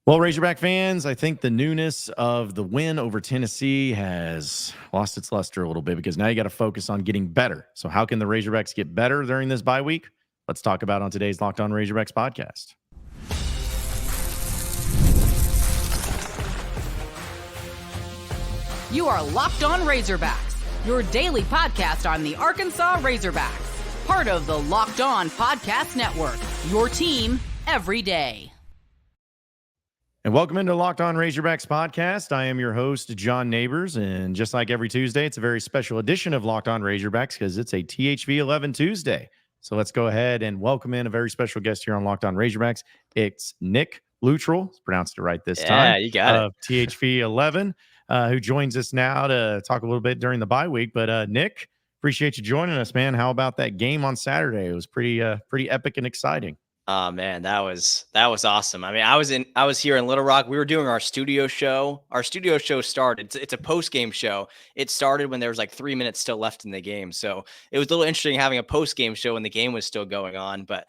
Well, Razorback fans, I think the newness of the win over Tennessee has lost its luster a little bit because now you got to focus on getting better. So, how can the Razorbacks get better during this bye week? Let's talk about on today's Locked On Razorbacks podcast. You are Locked On Razorbacks, your daily podcast on the Arkansas Razorbacks, part of the Locked On Podcast Network, your team every day. And welcome into Locked On Razorbacks podcast. I am your host, John Neighbors, and just like every Tuesday, it's a very special edition of Locked On Razorbacks because it's a THV11 Tuesday. So let's go ahead and welcome in a very special guest here on Locked On Razorbacks. It's Nick Luttrell, pronounced it right this time. Yeah, you got it. Of THV11, who joins us now to talk a little bit during the bye week. But Nick, appreciate you joining us, man. How about that game on Saturday? It was pretty epic and exciting. Oh man, that was awesome. I mean, I was here in Little Rock. We were doing our studio show. Our studio show started. It's a post-game show. It started when there was like 3 minutes still left in the game. So it was a little interesting having a post-game show when the game was still going on. But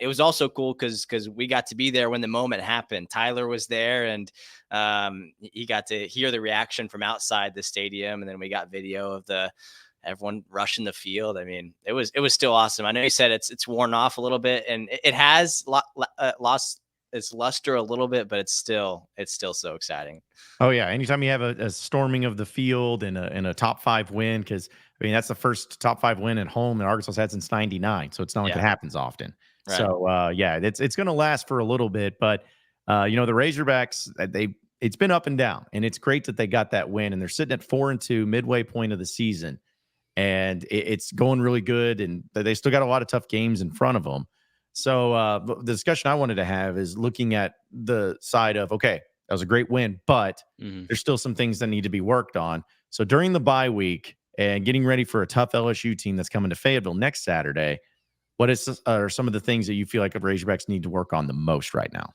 it was also cool because we got to be there when the moment happened. Tyler was there, and he got to hear the reaction from outside the stadium, and then we got video of everyone rushing the field. I mean, it was still awesome. I know you said it's worn off a little bit, and it has lost its luster a little bit, but it's still so exciting. Oh yeah, anytime you have a storming of the field and a top 5 win, because I mean that's the first top 5 win at home that Arkansas had since '99, so it's not like it happens often. Right. So yeah, it's going to last for a little bit, but the Razorbacks it's been up and down, and it's great that they got that win, and they're sitting at 4-2 midway point of the season. And it's going really good, and they still got a lot of tough games in front of them. So the discussion I wanted to have is looking at the side of, okay, that was a great win, but there's still some things that need to be worked on. So during the bye week and getting ready for a tough LSU team that's coming to Fayetteville next Saturday, what are some of the things that you feel like the Razorbacks need to work on the most right now?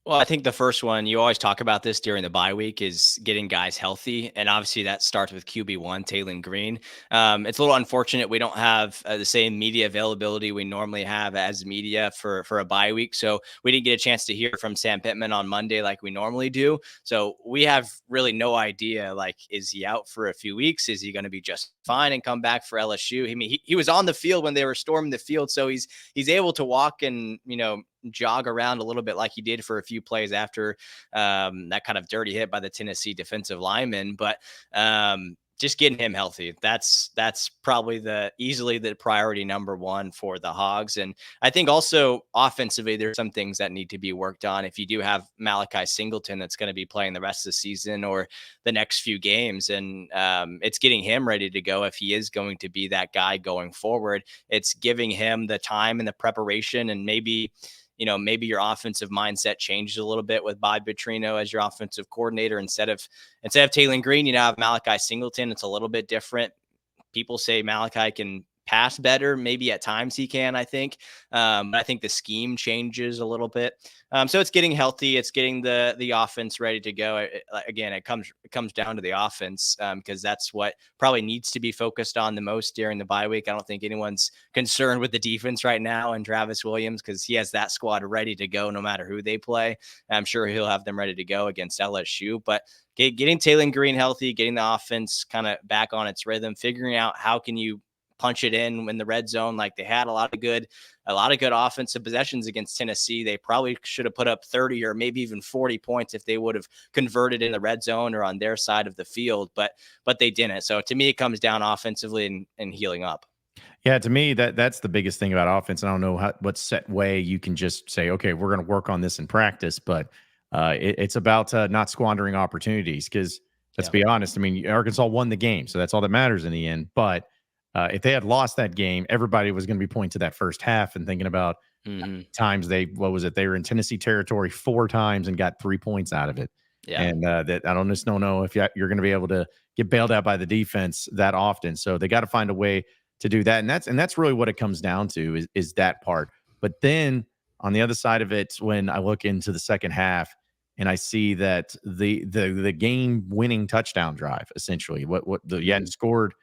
Well, I think the first one, you always talk about this during the bye week, is getting guys healthy. And obviously that starts with QB1, Taylen Green. It's a little unfortunate we don't have the same media availability we normally have as media for a bye week. So we didn't get a chance to hear from Sam Pittman on Monday like we normally do. So we have really no idea, like, is he out for a few weeks? Is he going to be just fine and come back for LSU? I mean, he was on the field when they were storming the field. So he's able to walk and, jog around a little bit like he did for a few plays after that kind of dirty hit by the Tennessee defensive lineman. But just getting him healthy, that's probably easily the priority number one for the Hogs. And I think also offensively, there's some things that need to be worked on. If you do have Malachi Singleton that's going to be playing the rest of the season or the next few games, and it's getting him ready to go if he is going to be that guy going forward. It's giving him the time and the preparation, and maybe your offensive mindset changes a little bit with Bob Petrino as your offensive coordinator. Instead of Taylen Green, you now have Malachi Singleton. It's a little bit different. People say Malachi can pass better. Maybe at times he can, I think. But I think the scheme changes a little bit. So it's getting healthy. It's getting the offense ready to go. Again, it comes down to the offense because that's what probably needs to be focused on the most during the bye week. I don't think anyone's concerned with the defense right now and Travis Williams because he has that squad ready to go no matter who they play. I'm sure he'll have them ready to go against LSU. But getting Taylen Green healthy, getting the offense kind of back on its rhythm, figuring out how can you punch it in the red zone. Like they had a lot of good offensive possessions against Tennessee. They probably should have put up 30 or maybe even 40 points if they would have converted in the red zone or on their side of the field, but they didn't. So to me, it comes down offensively and healing up. Yeah, to me, that's the biggest thing about offense. I don't know what set way you can just say, okay, we're going to work on this in practice, but it's about not squandering opportunities because let's be honest. I mean, Arkansas won the game, so that's all that matters in the end. But if they had lost that game, everybody was going to be pointing to that first half and thinking about times they were in Tennessee territory 4 times and got 3 points out of it. Yeah. And that I don't know if you're going to be able to get bailed out by the defense that often. So they got to find a way to do that. And that's really what it comes down to is that part. But then on the other side of it, when I look into the second half and I see that the game winning touchdown drive, essentially you hadn't scored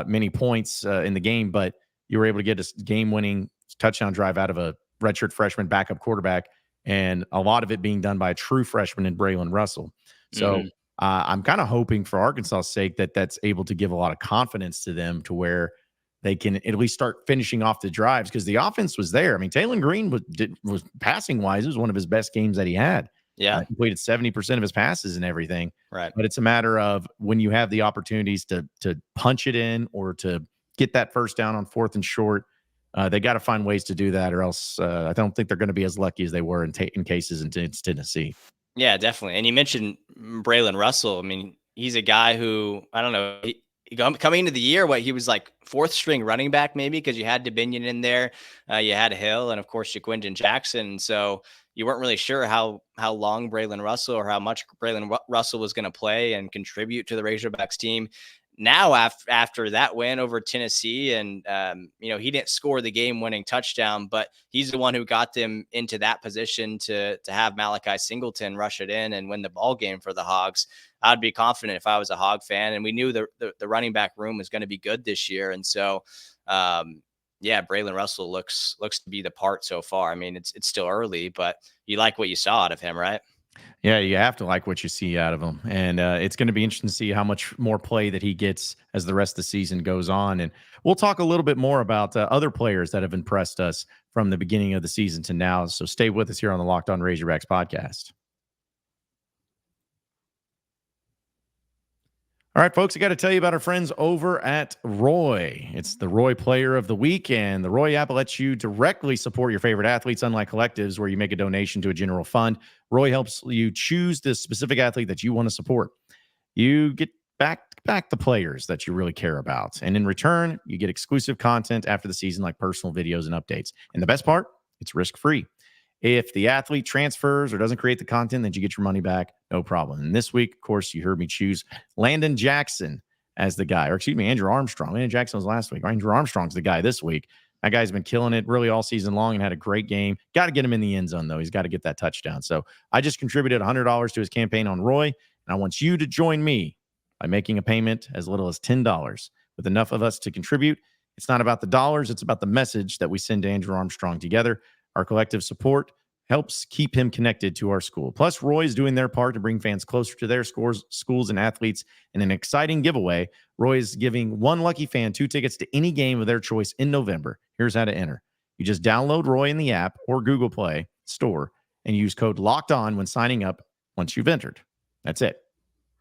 many points in the game, but you were able to get a game winning touchdown drive out of a redshirt freshman backup quarterback and a lot of it being done by a true freshman in Braylon Russell. So I'm kind of hoping for Arkansas's sake that that's able to give a lot of confidence to them to where they can at least start finishing off the drives, because the offense was there. I mean, Taylen Green was passing wise, it was one of his best games that he had. Yeah. Completed 70% of his passes and everything. Right. But it's a matter of when you have the opportunities to punch it in or to get that first down on 4th and short, they got to find ways to do that, or else I don't think they're going to be as lucky as they were in cases in Tennessee. Yeah, definitely. And you mentioned Braylon Russell. I mean, he's a guy who, I don't know, coming into the year, he was like 4th string running back, maybe, because you had DeBinion in there, you had Hill, and of course Jaquindon Jackson. So you weren't really sure how long Braylon Russell or how much Braylon Russell was going to play and contribute to the Razorbacks team. Now, after that win over Tennessee, and he didn't score the game-winning touchdown, but he's the one who got them into that position to have Malachi Singleton rush it in and win the ball game for the Hogs. I'd be confident if I was a Hog fan, and we knew the running back room was going to be good this year, and so Braylon Russell looks to be the part so far. I mean, it's still early, but you like what you saw out of him, right? Yeah, you have to like what you see out of him. And it's going to be interesting to see how much more play that he gets as the rest of the season goes on. And we'll talk a little bit more about other players that have impressed us from the beginning of the season to now. So stay with us here on the Locked On Razorbacks podcast. All right, folks, I got to tell you about our friends over at Roy. It's the Roy Player of the Week, and the Roy app lets you directly support your favorite athletes, unlike collectives where you make a donation to a general fund. Roy helps you choose the specific athlete that you want to support. You get back the players that you really care about, and in return, you get exclusive content after the season, like personal videos and updates. And the best part, it's risk-free. If the athlete transfers or doesn't create the content, then you get your money back, no problem. And this week, of course, you heard me choose Landon Jackson as the guy, or excuse me, Andrew Armstrong. Landon Jackson was last week. Andrew Armstrong's the guy this week. That guy's been killing it really all season long and had a great game. Got to get him in the end zone, though. He's got to get that touchdown. So I just contributed $100 to his campaign on Roy, and I want you to join me by making a payment as little as $10. With enough of us to contribute, it's not about the dollars, it's about the message that we send to Andrew Armstrong together. Our collective support helps keep him connected to our school. Plus, Roy is doing their part to bring fans closer to their schools and athletes. In an exciting giveaway, Roy is giving one lucky fan 2 tickets to any game of their choice in November. Here's how to enter. You just download Roy in the app or Google Play Store and use code LOCKEDON when signing up once you've entered. That's it.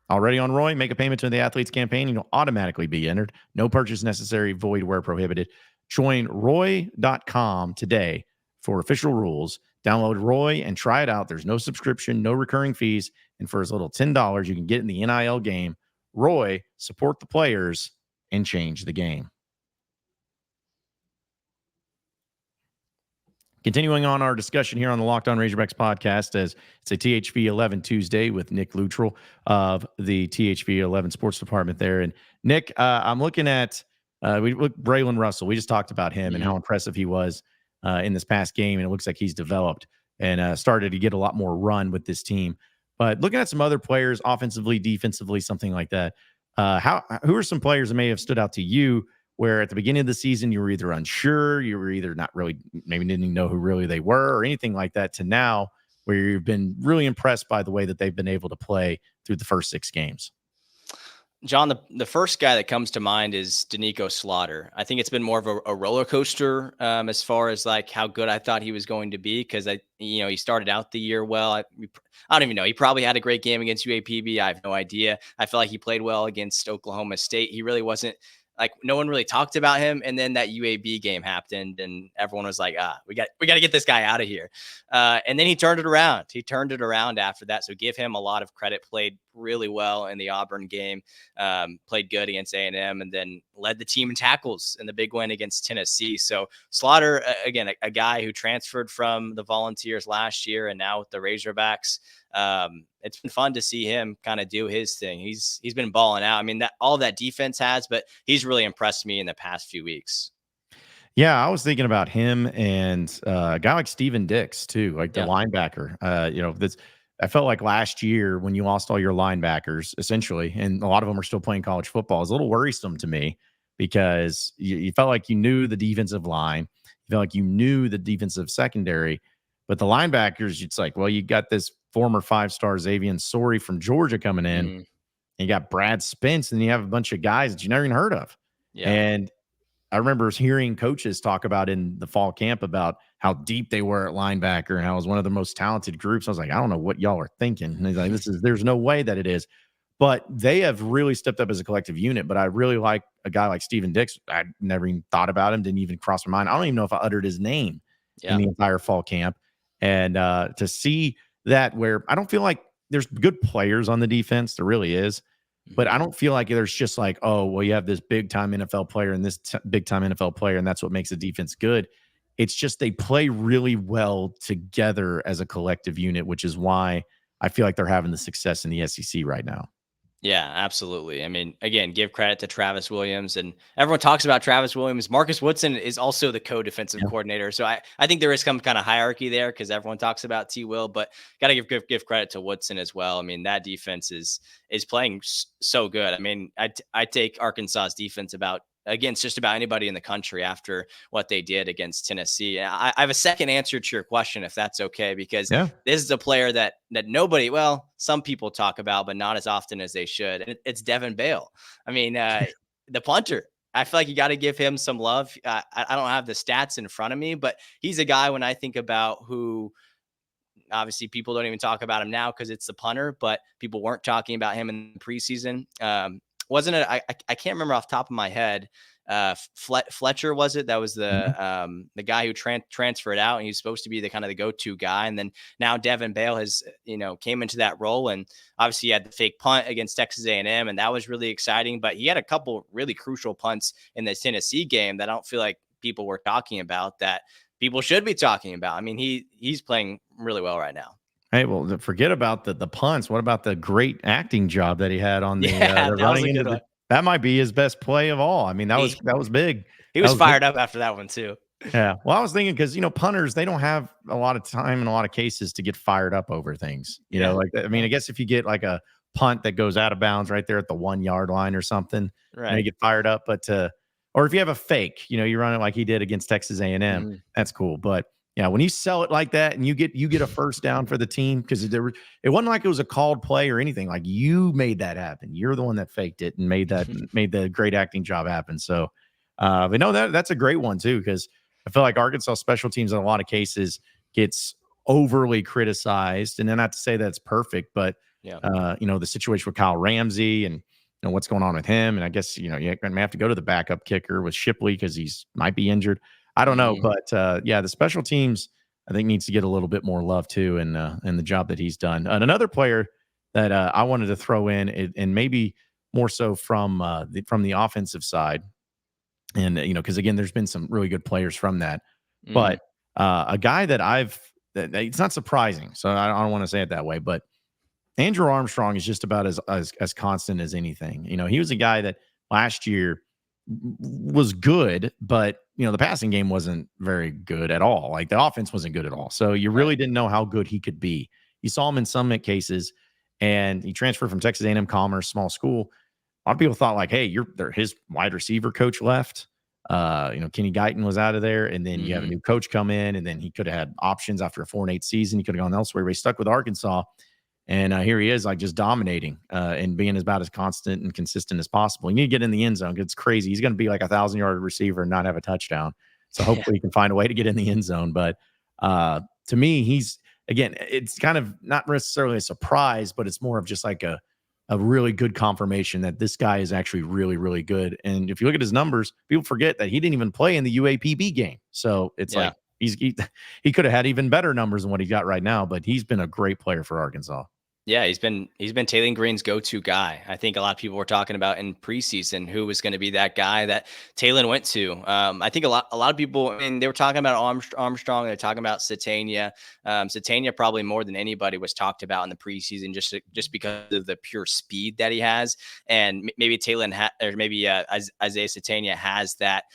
Already on Roy, make a payment to the athletes campaign and you'll automatically be entered. No purchase necessary, void where prohibited. Join Roy.com today for official rules. Download Roy and try it out. There's no subscription, no recurring fees. And for as little $10, you can get in the NIL game. Roy, support the players and change the game. Continuing on our discussion here on the Locked On Razorbacks podcast, as it's a THV11 Tuesday with Nick Luttrell of the THV11 Sports Department there. And Nick, I'm looking at Braylon Russell. We just talked about him and how impressive he was in this past game, and it looks like he's developed and started to get a lot more run with this team. But looking at some other players, offensively, defensively, something like that, who are some players that may have stood out to you where at the beginning of the season you were either unsure, you were either not really, maybe didn't even know who really they were or anything like that, to now where you've been really impressed by the way that they've been able to play through the first 6 games? John, the first guy that comes to mind is Deniko Slaughter. I think it's been more of a roller coaster as far as like how good I thought he was going to be, because he started out the year well. I don't even know. He probably had a great game against UAPB. I have no idea. I feel like he played well against Oklahoma State. He really wasn't, like, no one really talked about him. And then that UAB game happened and everyone was like, we got to get this guy out of here. And then he turned it around. He turned it around after that. So give him a lot of credit. Played really well in the Auburn game, played good against A&M, and then led the team in tackles in the big win against Tennessee. So Slaughter, again, a guy who transferred from the Volunteers last year and now with the Razorbacks. It's been fun to see him kind of do his thing. He's been balling out. I mean, that all of that defense has, but he's really impressed me in the past few weeks. Yeah, I was thinking about him and a guy like Steven Dix too, like the linebacker. I felt like last year when you lost all your linebackers, essentially, and a lot of them are still playing college football, is a little worrisome to me because you felt like you knew the defensive line, you felt like you knew the defensive secondary, But the linebackers, it's like, well, you got this former 5-star Xavier Sorey from Georgia coming in. Mhm. And you got Brad Spence, and you have a bunch of guys that you never even heard of. Yeah. And I remember hearing coaches talk about in the fall camp about how deep they were at linebacker and how it was one of the most talented groups. I was like, I don't know what y'all are thinking. And he's like, there's no way that it is. But they have really stepped up as a collective unit. But I really like a guy like Steven Dix. I never even thought about him, didn't even cross my mind. I don't even know if I uttered his name in the entire fall camp. And to see that, where I don't feel like there's good players on the defense, there really is. But I don't feel like there's just like, oh, well, you have this big time NFL player and this big time NFL player, and that's what makes the defense good. It's just they play really well together as a collective unit, which is why I feel like they're having the success in the SEC right now. Yeah, absolutely. I mean, again, give credit to Travis Williams, and everyone talks about Travis Williams. Marcus Woodson is also the co-defensive coordinator. So I think there is some kind of hierarchy there because everyone talks about T. Will, but got to give credit to Woodson as well. I mean, that defense is playing so good. I mean, I take Arkansas's defense against just about anybody in the country after what they did against Tennessee. I have a second answer to your question, if that's okay, because this is a player that nobody, well, some people talk about, but not as often as they should. And it's Devin Bale. I mean, the punter. I feel like you got to give him some love. I don't have the stats in front of me, but he's a guy when I think about who, obviously people don't even talk about him now because it's the punter, but people weren't talking about him in the preseason. Wasn't it? I can't remember off the top of my head. Fletcher was it? That was the guy who transferred out, and he's supposed to be the kind of the go-to guy. And then now Devin Bale has came into that role, and obviously he had the fake punt against Texas A&M, and that was really exciting. But he had a couple really crucial punts in the Tennessee game that I don't feel like people were talking about that people should be talking about. I mean, he's playing really well right now. Hey, well, forget about the punts. What about the great acting job that he had on the that running into the? That might be his best play of all. I mean, that was big. He was fired up after that one too. Yeah. Well, I was thinking because punters, they don't have a lot of time in a lot of cases to get fired up over things. You know, like I mean, I guess if you get like a punt that goes out of bounds right there at the 1-yard line or something, you get fired up. But or if you have a fake, you run it like he did against Texas A&M, that's cool. But yeah, when you sell it like that and you get a first down for the team, because it wasn't like it was a called play or anything. Like you made that happen. You're the one that faked it and made the great acting job happen. So, but no, that's a great one too, because I feel like Arkansas special teams in a lot of cases gets overly criticized, and then not to say that's perfect, but the situation with Kyle Ramsey and what's going on with him, and I guess you may have to go to the backup kicker with Shipley because he's might be injured. I don't know, but the special teams I think needs to get a little bit more love too, and the job that he's done. And another player that I wanted to throw in, and maybe more so from the offensive side, and because again, there's been some really good players from that, but a guy that it's not surprising, so I don't want to say it that way, but Andrew Armstrong is just about as constant as anything. He was a guy that last year was good, but the passing game wasn't very good at all. Like the offense wasn't good at all. So you really didn't know how good he could be. You saw him in some cases, and he transferred from Texas A&M Commerce, small school. A lot of people thought like, hey, his wide receiver coach left. Kenny Guyton was out of there, and then you have a new coach come in, and then he could have had options after a 4-8 season. He could have gone elsewhere, but he stuck with Arkansas. And here he is, like just dominating and being about as constant and consistent as possible. You need to get in the end zone. It's crazy. He's going to be like 1,000-yard receiver and not have a touchdown. So hopefully he can find a way to get in the end zone. But to me, it's kind of not necessarily a surprise, but it's more of just like a really good confirmation that this guy is actually really, really good. And if you look at his numbers, people forget that he didn't even play in the UAPB game. So it's like he could have had even better numbers than what he got right now, but he's been a great player for Arkansas. Yeah, he's been Taylen Green's go-to guy. I think a lot of people were talking about in preseason who was going to be that guy that Taylen went to. I think a lot of people, I mean, they were talking about Armstrong. They're talking about Satania. Satania probably more than anybody was talked about in the preseason just because of the pure speed that he has, and maybe Taylen or maybe Isaiah Satania has that.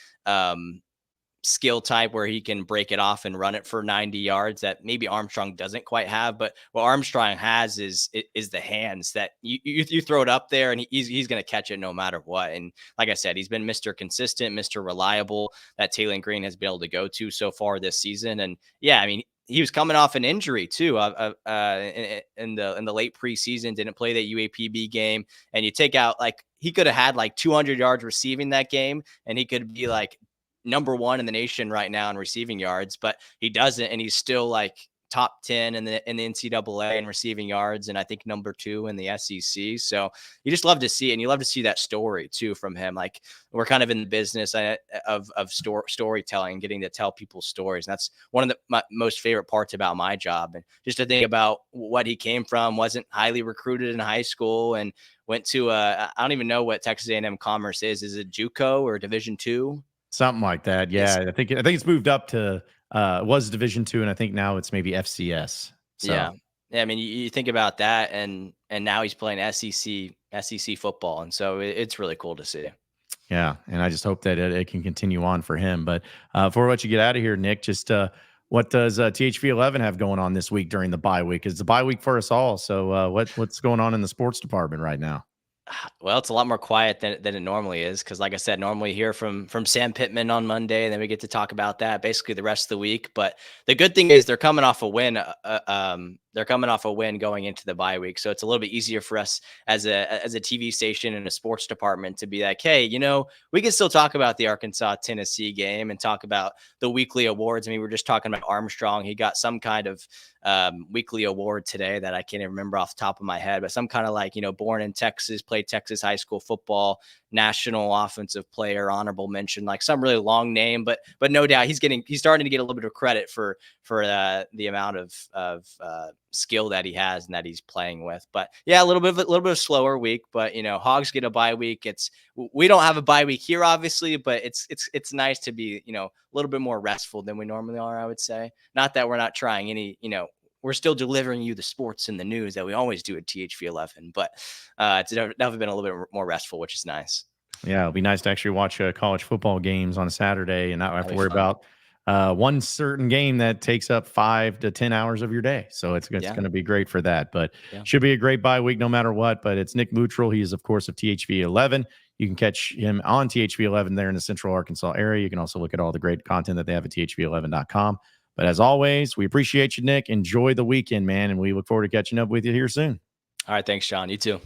Skill type where he can break it off and run it for 90 yards that maybe Armstrong doesn't quite have. But what Armstrong has is the hands that you throw it up there and he's going to catch it no matter what. And like I said, he's been Mr. Consistent, Mr. Reliable that Taylen Green has been able to go to so far this season. And yeah, I mean, he was coming off an injury too, in the late preseason, didn't play that UAPB game. And you take out, like, he could have had like 200 yards receiving that game, and he could be like number one in the nation right now in receiving yards, but he doesn't. And he's still like top 10 in the NCAA in receiving yards, and I think number 2 in the SEC. So you just love to see it, and you love to see that story too from him. Like, we're kind of in the business of storytelling, getting to tell people's stories. And that's one of my most favorite parts about my job. And just to think about what he came from, wasn't highly recruited in high school, and went to I don't even know what Texas A&M Commerce is. Is it JUCO or Division II? Something like that. Yeah, I think it's moved up to was Division II, and I think now it's maybe FCS. So. Yeah. I mean, you think about that, and now he's playing SEC football, and so it's really cool to see. Yeah, and I just hope that it can continue on for him. But before we let you get out of here, Nick, just what does THV11 have going on this week during the bye week? It's a bye week for us all. So what's going on in the sports department right now? Well, it's a lot more quiet than it normally is, because, like I said, normally hear from Sam Pittman on Monday, and then we get to talk about that basically the rest of the week. But the good thing is they're coming off a win. They're coming off a win going into the bye week, so it's a little bit easier for us as a TV station and a sports department to be like, hey, we can still talk about the Arkansas-Tennessee game and talk about the weekly awards. I mean, we're just talking about Armstrong. He got some kind of weekly award today that I can't even remember off the top of my head, but some kind of, like, born in Texas, played Texas high school football, national offensive player, honorable mention, like some really long name, but no doubt he's starting to get a little bit of credit for the amount of skill that he has and that he's playing with. But yeah, a little bit of a slower week, but Hogs get a bye week. We don't have a bye week here, obviously, but it's nice to be, a little bit more restful than we normally are, I would say. Not that we're not trying any, we're still delivering you the sports and the news that we always do at THV11, but it's definitely been a little bit more restful, which is nice. Yeah, it'll be nice to actually watch college football games on a Saturday and not have to worry about one certain game that takes up 5 to 10 hours of your day. So it's going to be great for that. But should be a great bye week no matter what. But it's Nick Luttrell. He is, of course, of THV11. You can catch him on THV11 there in the Central Arkansas area. You can also look at all the great content that they have at THV11.com. But as always, we appreciate you, Nick. Enjoy the weekend, man. And we look forward to catching up with you here soon. All right. Thanks, Sean. You too.